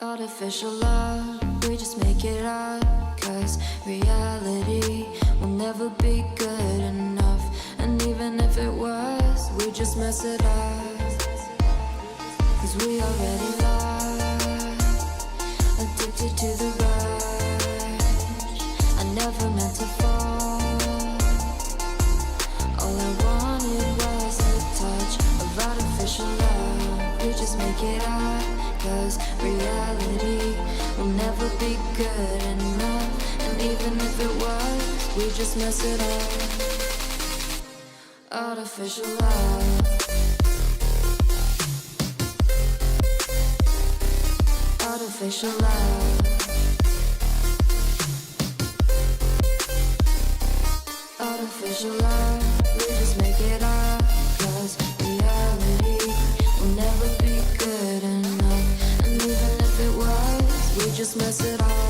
Artificial love, we just make it up, 'cause reality will never be good enough. And even if it was, we just mess it up, 'cause we already lost, addicted to the rush. I never meant to fall, all I wanted was a touch of artificial love. We just make it up, 'cause reality will never be good enough. And even if it was, we just mess it up. Artificial love, artificial love, artificial love. We just make it up, 'cause reality will never be good enough. And even if it was, we just mess it up.